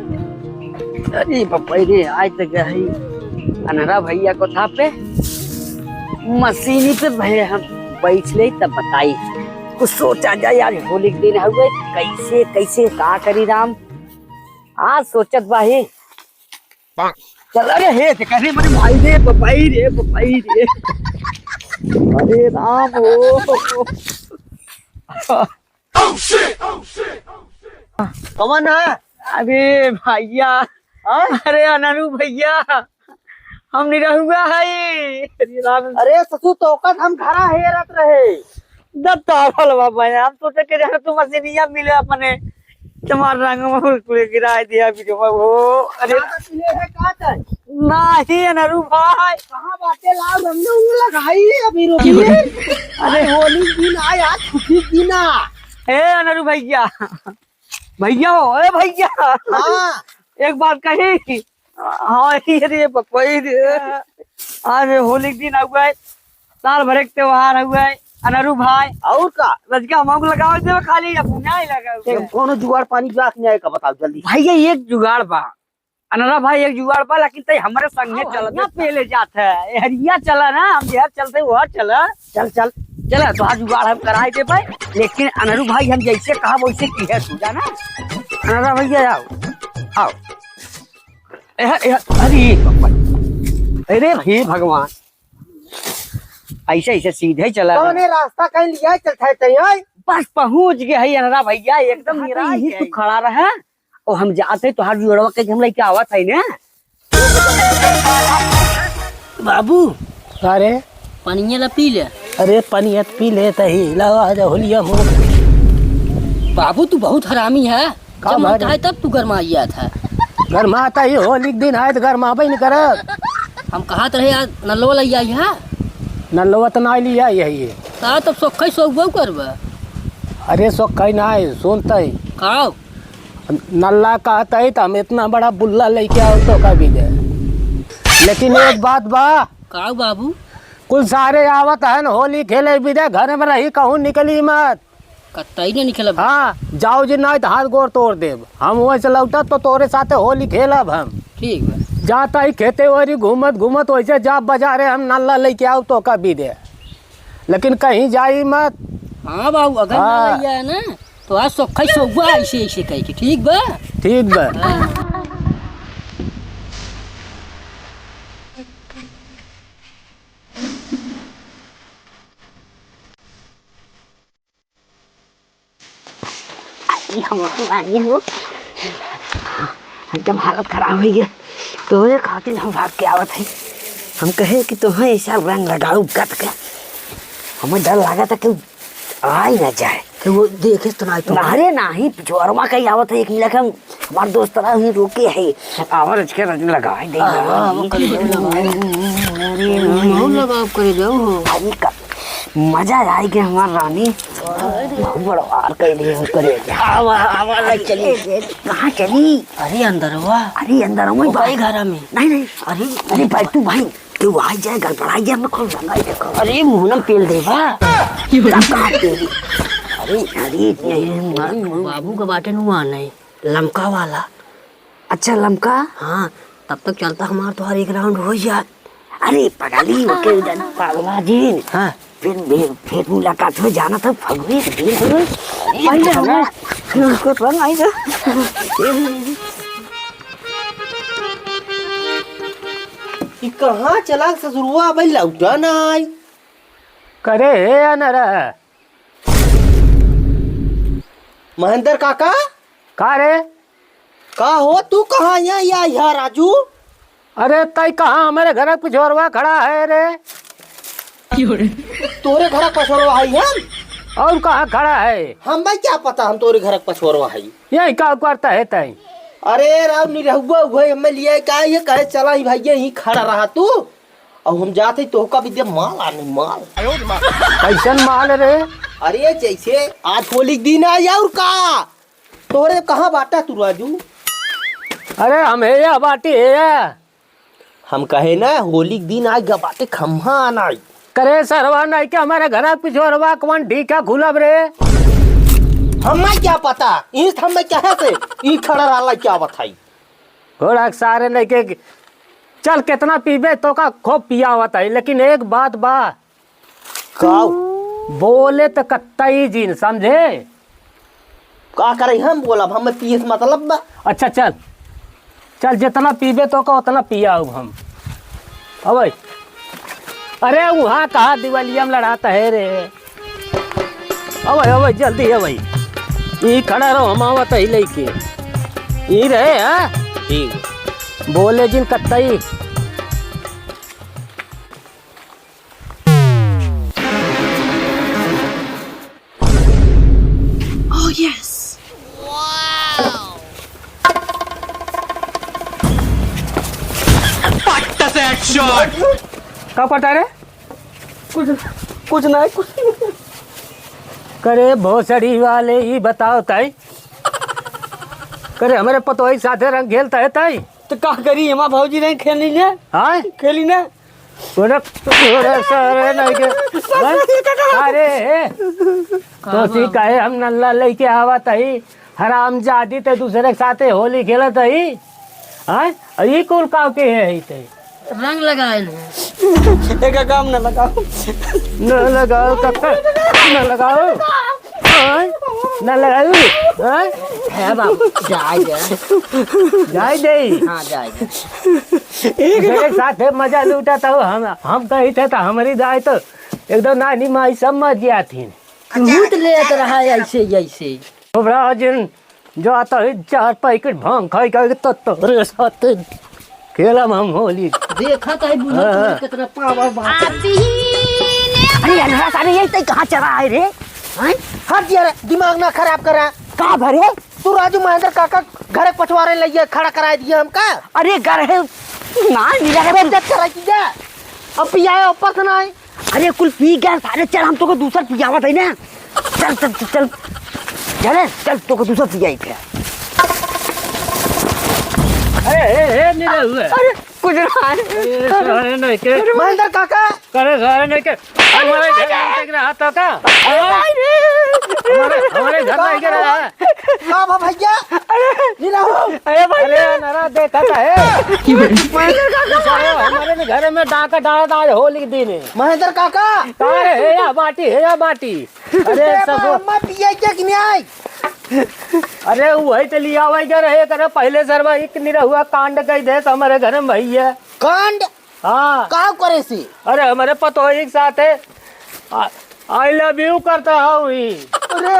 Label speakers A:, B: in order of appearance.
A: अरे पापा रे आज तक गई अनहरा भैया को था पे मशीनी पे भैया हम बैठ ले तब बताई कुछ सोचा जाए यार होली के दिन हुए कैसे कैसे का करी राम आज सोचत बाही चल अरे हे ते करे मेरे भाई रे पपाई रे अरे राम ओ
B: कौन है?
A: अरे भैया अरे अनरू भैया हम नहीं रहूंगा है अरे राम
B: अरे ससु तो हम घरा हेरत रहे
A: दत्तावल बाबा हम सोचे के जहाँ तुम मशीनिया मिले अपने तुम्हारा रंग में गिरा दिया वीडियो में वो अरे
B: है का चाहिए?
A: नहीं अनरू भाई
B: कहाँ बातें लाओ हमने उंगली लगाई अभी रुकिए। अरे होली दिन आया छुट्टी दिना।
A: ए अनरू भैया भैया हो ए भैया
B: हाँ
A: एक बात कही हाँ रे पपई रे आज होली के दिन हुआ है साल भर के त्योहार हुआ है अनरू भाई
B: और का
A: रजका मौक लगाओ दे खाली अपना ही लगाओ
B: कौन जुगाड़ पानी जाक नहीं आएगा बताओ जल्दी।
A: भैया एक जुगाड़ बा अनरा भाई एक जुगाड़ बा लेकिन तई हमारे संगे चलना पहले जात है हरिया चला ना हम यार चलते वो चला चल चल चला तो आज जुगाड़ हम कराए दे भाई लेकिन अनरू भाई हम जैसे कहा वैसे की है सुजा ना अनरा भैया आओ आओ अरे हे भगवान ऐसे ऐसे सीधे चला
B: कौने रास्ता कहीं लिया चलता है
A: बस पहुंच गए है अनरा भैया एकदम यही तू खड़ा रहा और हम जाते तो हर जुड़वा के हम लेके आवत है ना
C: बाबू
B: अरे
C: पानी ला पी ले।
B: अरे पनियत पी ले तही लगा जा होलिया मुंह।
C: बाबू तू बहुत हरामी है
B: का
C: जब
B: बात
C: मन है तब तू गरमाइया था।
B: घर में आता ही होली के दिन आए तो घर में आबे नहीं करत।
C: हम कहा रहे आज नल्लो लैया है
B: नल्लवा तो ना लिया यही
C: ता तब सोखै सोखबो करबे।
B: अरे सो कहीं ना है सुनते
C: काओ
B: नल्ला कहता है तो हम इतना बड़ा बुल्ला लेके आओ तो कभी दे। लेकिन एक बात बा
C: काओ बाबू
B: कुल सारे आवत है होली खेले भी दे घर में रही कहूँ निकली मत।
C: कतई नहीं निकलब।
B: हाँ जाओ जी नहीं तो हाथ गोर तोड़ देब हम वैसे लौटत तो तोरे साथे होली खेलब हम।
C: ठीक है
B: जाता ही खेते वरी घूमत घूमत वैसे जा बाजारे हम नल्ला लेके आओ तो कभी दे लेकिन कहीं जाई मत।
C: हाँ बाबू अगर
B: हाँ।
C: लैया है ना तो आज सोखै सोखबा ऐसे ऐसे कह के ठीक बा।
B: ठीक बा
A: एकदम हालत खराब हुई है तो ये खातिर हम भाग के आवत है हम कहे कि तुम्हें ऐसा रंग लगाओ गत के हमें डर लगा था कि आ ही ना जाए
C: कि वो देखे तो नहीं तो
A: अरे नहीं पिछवारमा कहीं आवत है एक मिला हम हमारे दोस्त रहा ही रोके है आवर के रंग लगाए दे
C: लगाओ करे जाओ
A: मजा आई कि हमार रानी बहुत बड़ा वार कर लिए हम करे आवाज चली कहाँ चली
C: अरे अंदर हुआ
A: अरे अंदर हूँ
C: भाई घर में
A: नहीं अरे भाई तू भाई तू आ जाए गड़बड़ाई जाए मैं खोल रंगाई देखो अरे मुंह में पेल देवा अरे
C: बाबू का बाटे नुआ नहीं लमका वाला।
A: अच्छा लमका
C: हाँ तब तक चलता हमारा तो हर एक राउंड हो जाए।
A: अरे पगली ओके पागला जी
C: हाँ
A: फिर मुलाकात हो जाना था फगवे पहले हमको रंग आई
B: कहाँ चला ससुरुआ भाई लौटा ना आई करे हे अनरा महेंद्र काका का रे का हो तू कहाँ यहाँ राजू। अरे तई कहाँ हमारे घर पिछोरवा खड़ा है रे तोरे घर पछोरवा है हम और कहाँ खड़ा है हम भाई क्या पता हम तोरे घर पछोरवा है यही का करता है तई। अरे राव निरहुआ हुए हमें लिया का ये कहे चला ही भाई यही खड़ा रहा तू और हम जाते तो का भी दे माल आने माल कैसन माल रे। अरे जैसे आज होली दिन आया और का तोरे कहाँ बाटा तू राजू। अरे हम है बाटी है हम कहे ना होली के दिन आज बाटे खम्हा आना करे सरवा नहीं के हमारे घर पिछोरवा कौन ढीका खुलब रे हमें क्या पता इस हमें क्या से ई खड़ा रहा क्या बताई थोड़ा सारे नहीं के चल कितना पीबे तो का खूब पिया हुआ था, लेकिन एक बात बा
D: का
B: बोले तो कत्तई जीन समझे।
D: का करे हम बोला हम पिए से मतलब बा।
B: अच्छा चल चल जितना पीबे तो का उतना पिया हो हम। अबे अरे वहाँ कहा दिवालिया में लड़ाता है रे। अबे अबे जल्दी है भाई, ये खड़ा रहो हम आवत ही लेके ये रहे। हाँ ठीक बोले जिन कत्तई क्या करता रे?
D: कुछ नहीं कुछ
B: करे भोसड़ी वाले ही बताओ ताई, करे हमारे पतोही साथे रंग खेलता है ताई।
A: तो का करी हमारा भौजी नहीं खेलनी ने।
B: हाँ
A: खेली ना
B: सारे नहीं के अरे तो ठीक है हम नल्ला लेके आवा ताई हराम जादी ते दूसरे के साथे होली खेलत है। हाँ ये कौन काव के है ताई
C: रंग लगाए ना
A: एक काम न लगाओ
B: न लगाओ न लगाओ न लगाओ
C: है बाबू जाएगा
B: जाए दे।
C: हाँ जाएगा
B: मेरे साथ मजा लूटा था हम कही थे तो हमारी गाय तो एकदम नानी माई सब मर गया थी।
C: लूट लेत रहा है ऐसे ऐसे
B: जिन जो आता है 4 पैकेट भांग खाई खाई तो साथ खेला हम होली
C: देखा कहीं बुला कितना पावर बात।
A: अरे अनहरा सारे यही तक कहाँ चला है रे। हैं
D: हट यार दिमाग ना खराब करा।
A: का भरे
D: तू राजू महेंद्र काका घर पछवारे लिए खड़ा करा दिया हमका।
A: अरे घर है ना मिला है
D: इज्जत करा की अब पिया ऊपर से ना है।
A: अरे कुल पी गया सारे चल हम तो को दूसरा पियावा था ना। चल चल चल चल चल तो को दूसरा पियाई थे।
B: मेरे हुए
A: अरे कुछ ना
B: नहीं के
D: महेंद्र काका
B: करे सारे नहीं के हमारे घर में टिक रहा था का हमारे घर में गिर रहा है।
D: का भा भैया
B: अरे भाई नरा देखा था है हमारे घर में डाका डाला था होली के दिन।
D: महेंद्र काका
B: अरे है या बाटी अरे सब
D: अम्मा पिया क्या कि नहीं आई।
B: अरे वही तो लिया हुआ रहे करे पहले सरवा एक निरा हुआ कांड कही दे हमारे घर में भैया
D: कांड।
B: हाँ
D: का करे सी
B: अरे हमारे पतोही के साथ है आई लव यू करता हूँ।
D: अरे